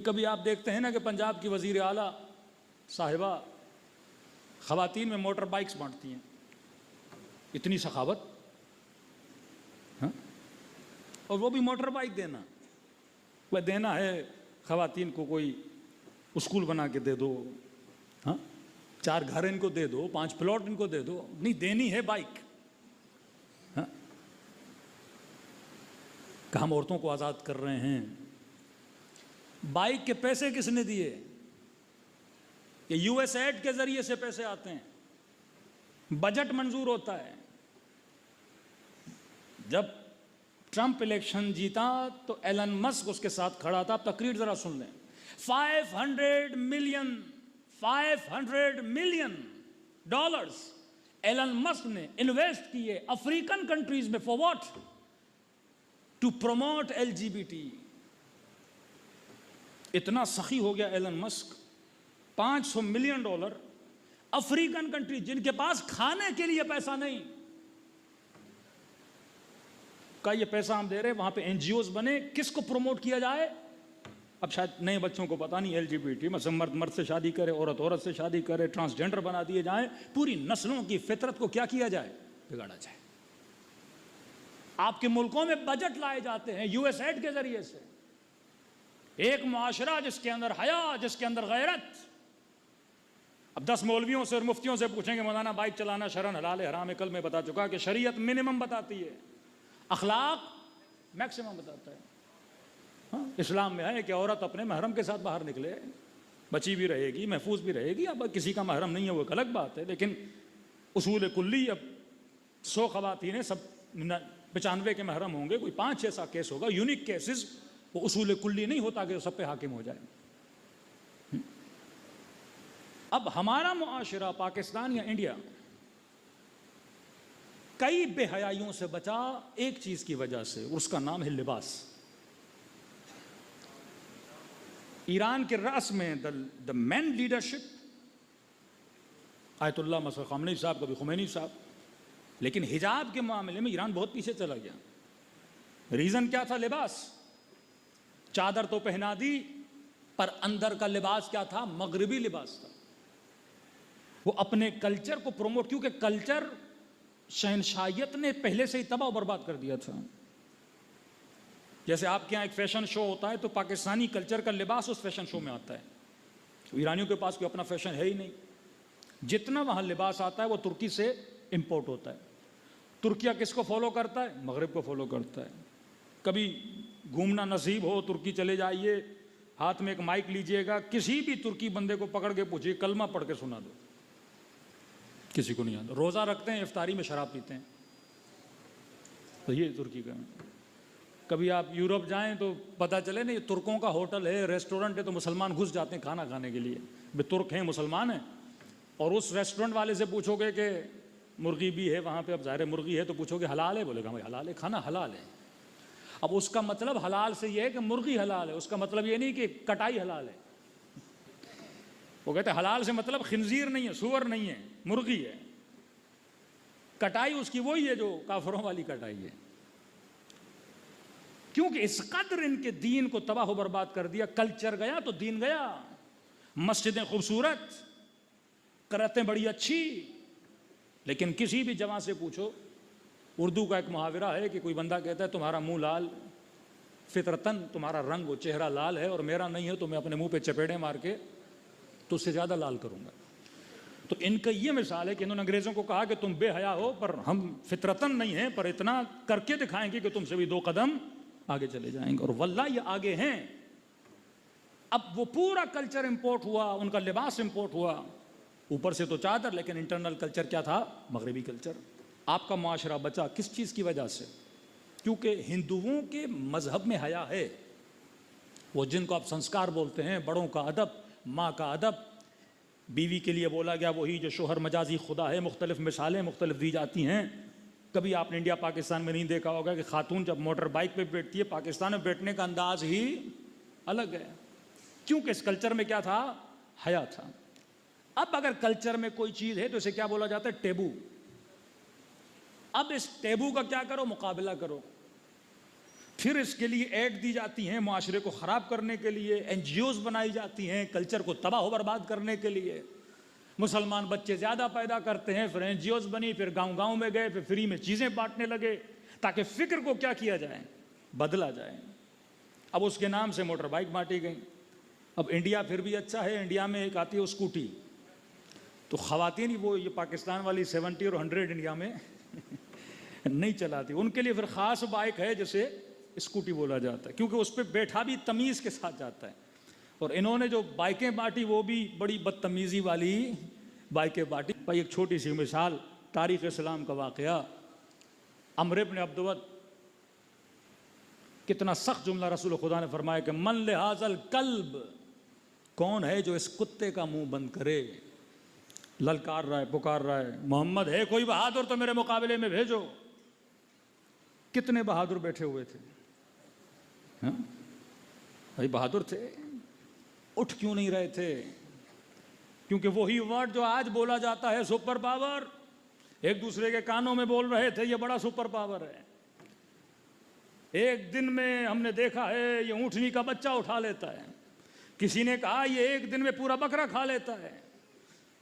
کبھی آپ دیکھتے ہیں نا کہ پنجاب کی وزیر اعلیٰ صاحبہ خواتین میں موٹر بائکس بانٹتی ہیں، اتنی سخاوت، ہاں؟ اور وہ بھی موٹر بائک دینا، وہ دینا ہے خواتین کو کوئی اسکول بنا کے دے دو، ہاں 4 گھر ان کو دے دو، 5 پلاٹ ان کو دے دو، نہیں دینی ہے بائک، ہاں کہ ہم عورتوں کو آزاد کر رہے ہیں۔ بائک کے پیسے کس نے دیے؟ کہ یو ایس ایڈ کے ذریعے سے پیسے آتے ہیں، بجٹ منظور ہوتا ہے۔ جب ٹرمپ الیکشن جیتا تو ایلن مسک اس کے ساتھ کھڑا تھا، تقریر ذرا سن لیں۔ 500 ملین ڈالرز ایلن مسک نے انویسٹ کیے افریقن کنٹریز میں، for what? To promote LGBT۔ اتنا سخی ہو گیا Elon Musk, $500 million African country جن کے پاس کھانے کے لیے پیسہ نہیں، کا یہ پیسہ ہم دے رہے ہیں، وہاں پہ NGOs بنے، کس کو پروموٹ کیا جائے؟ اب شاید نئے بچوں کو پتہ نہیں LGBT، مثلا مرد مرد سے شادی کرے، عورت عورت سے شادی کرے، ٹرانسجنڈر بنا دیے جائیں، پوری نسلوں کی فطرت کو کیا جائے؟ بگاڑا جائے۔ آپ کے ملکوں میں بجٹ لائے جاتے ہیں یو ایس ایڈ کے ذریعے سے، ایک معاشرہ جس کے اندر حیا، جس کے اندر غیرت۔ اب 10 مولویوں سے اور مفتیوں سے پوچھیں گے مولانا بائک چلانا شرعن حلال ہے حرام ہے؟ کل میں بتا چکا کہ شریعت منیمم بتاتی ہے، اخلاق میکسیمم بتاتا ہے۔ ہاں اسلام میں ہے کہ عورت اپنے محرم کے ساتھ باہر نکلے، بچی بھی رہے گی، محفوظ بھی رہے گی۔ اب کسی کا محرم نہیں ہے وہ ایک الگ بات ہے، لیکن اصول کلی اب 100 خواتین سب 95 کے محرم ہوں گے، کوئی 5-6 ایسا کیس ہوگا یونیک کیسز، وہ اصول کلی نہیں ہوتا کہ سب پہ حاکم ہو جائے۔ اب ہمارا معاشرہ پاکستان یا انڈیا کئی بے حیائیوں سے بچا ایک چیز کی وجہ سے، اس کا نام ہے لباس۔ ایران کے رأس میں دا مین لیڈرشپ آیت اللہ مسعود خامنئی صاحب، کبھی خمینی صاحب، لیکن حجاب کے معاملے میں ایران بہت پیچھے چلا گیا۔ ریزن کیا تھا؟ لباس۔ چادر تو پہنا دی، پر اندر کا لباس کیا تھا؟ مغربی لباس تھا۔ وہ اپنے کلچر کو پروموٹ، کیونکہ کلچر شہنشاہیت نے پہلے سے ہی تباہ و برباد کر دیا تھا۔ جیسے آپ کے یہاں ایک فیشن شو ہوتا ہے تو پاکستانی کلچر کا لباس اس فیشن شو میں آتا ہے، ایرانیوں کے پاس کوئی اپنا فیشن ہے ہی نہیں۔ جتنا وہاں لباس آتا ہے وہ ترکی سے امپورٹ ہوتا ہے۔ ترکیہ کس کو فالو کرتا ہے؟ مغرب کو فالو کرتا ہے۔ کبھی گھومنا نصیب ہو ترکی چلے جائیے، ہاتھ میں ایک مائک لیجئے گا، کسی بھی ترکی بندے کو پکڑ کے پوچھیے کلمہ پڑھ کے سنا دو، کسی کو نہیں آتا۔ روزہ رکھتے ہیں، افطاری میں شراب پیتے ہیں، تو یہ ترکی کا ہے۔ کبھی آپ یورپ جائیں تو پتہ چلے نا یہ ترکوں کا ہوٹل ہے، ریسٹورنٹ ہے، تو مسلمان گھس جاتے ہیں کھانا کھانے کے لیے، بے ترک ہیں، مسلمان ہیں۔ اور اس ریسٹورنٹ والے سے پوچھو گے کہ مرغی بھی ہے وہاں پہ، اب ظاہر مرغی ہے تو پوچھو گے حلال ہے؟ بولے گا بھائی حلال ہے، کھانا حلال ہے۔ اب اس کا مطلب حلال سے یہ ہے کہ مرغی حلال ہے، اس کا مطلب یہ نہیں کہ کٹائی حلال ہے۔ وہ کہتے ہیں حلال سے مطلب خنزیر نہیں ہے، سور نہیں ہے، مرغی ہے۔ کٹائی اس کی وہی ہے جو کافروں والی کٹائی ہے، کیونکہ اس قدر ان کے دین کو تباہ و برباد کر دیا۔ کلچر گیا تو دین گیا۔ مسجدیں خوبصورت، قرأتیں بڑی اچھی، لیکن کسی بھی جوان سے پوچھو، اردو کا ایک محاورہ ہے کہ کوئی بندہ کہتا ہے تمہارا منہ لال، فطرتاً تمہارا رنگ و چہرہ لال ہے اور میرا نہیں ہے، تو میں اپنے منہ پہ چپیڑے مار کے تو اس سے زیادہ لال کروں گا۔ تو ان کا یہ مثال ہے کہ انہوں نے انگریزوں کو کہا کہ تم بے حیا ہو، پر ہم فطرتاً نہیں ہیں، پر اتنا کر کے دکھائیں گے کہ تم سے بھی 2 قدم آگے چلے جائیں گے۔ اور واللہ یہ آگے ہیں۔ اب وہ پورا کلچر امپورٹ ہوا، ان کا لباس امپورٹ ہوا، اوپر سے تو چادر، لیکن انٹرنل کلچر کیا تھا؟ مغربی کلچر۔ آپ کا معاشرہ بچا کس چیز کی وجہ سے؟ کیونکہ ہندوؤں کے مذہب میں حیا ہے، وہ جن کو آپ سنسکار بولتے ہیں، بڑوں کا ادب، ماں کا ادب، بیوی کے لیے بولا گیا وہی جو شوہر مجازی خدا ہے۔ مختلف مثالیں مختلف دی جاتی ہیں۔ کبھی آپ نے انڈیا پاکستان میں نہیں دیکھا ہوگا کہ خاتون جب موٹر بائک پہ بیٹھتی ہے، پاکستان میں بیٹھنے کا انداز ہی الگ ہے، کیونکہ اس کلچر میں کیا تھا؟ حیا تھا۔ اب اگر کلچر میں کوئی چیز ہے تو اسے کیا بولا جاتا ہے؟ ٹیبو۔ اب اس ٹیبو کا کیا کرو؟ مقابلہ کرو۔ پھر اس کے لیے ایڈ دی جاتی ہیں معاشرے کو خراب کرنے کے لیے، این جی اوز بنائی جاتی ہیں کلچر کو تباہ و برباد کرنے کے لیے۔ مسلمان بچے زیادہ پیدا کرتے ہیں، پھر این جی اوز بنی، پھر گاؤں گاؤں میں گئے، پھر فری میں چیزیں بانٹنے لگے تاکہ فکر کو کیا کیا جائے، بدلا جائے۔ اب اس کے نام سے موٹر بائک بانٹی گئی۔ اب انڈیا پھر بھی اچھا ہے، انڈیا میں ایک آتی ہے اسکوٹی، تو خواتین ہی وہ یہ پاکستان والی 70 اور 100 انڈیا میں نہیں چلاتی، ان کے لیے پھر خاص بائک ہے جسے اسکوٹی بولا جاتا ہے، کیونکہ اس پہ بیٹھا بھی تمیز کے ساتھ جاتا ہے۔ اور انہوں نے جو بائکیں بانٹی وہ بھی بڑی بدتمیزی والی بائکیں بانٹی۔ بھائی ایک چھوٹی سی مثال، تاریخ اسلام کا واقعہ، عمرو بن عبدود، کتنا سخت جملہ رسول خدا نے فرمایا کہ من لہذا الکلب، کون ہے جو اس کتے کا منہ بند کرے؟ للکار رہا ہے، پکار رہا ہے، محمد ہے کوئی بہادر تو میرے مقابلے میں بھیجو۔ کتنے بہادر بیٹھے ہوئے تھے، ہاں بھائی بہادر تھے، اٹھ کیوں نہیں رہے تھے؟ کیونکہ وہی ورڈ جو آج بولا جاتا ہے سپر پاور، ایک دوسرے کے کانوں میں بول رہے تھے یہ بڑا سپر پاور ہے۔ ایک دن میں ہم نے دیکھا ہے یہ اونٹنی کا بچہ اٹھا لیتا ہے، کسی نے کہا یہ ایک دن میں پورا بکرا کھا لیتا ہے،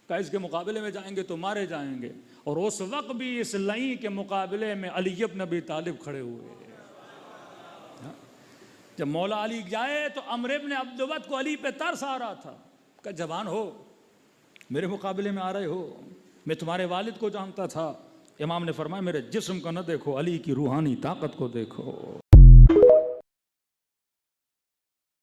کہ اس کے مقابلے میں جائیں گے تو مارے جائیں گے۔ اور اس وقت بھی اس لئی کے مقابلے میں علی بن ابی طالب کھڑے ہوئے۔ جب مولا علی جائے تو عمرو بن عبدود کو علی پہ ترس آ رہا تھا کہ جوان ہو، میرے مقابلے میں آ رہے ہو، میں تمہارے والد کو جانتا تھا۔ امام نے فرمایا میرے جسم کو نہ دیکھو، علی کی روحانی طاقت کو دیکھو۔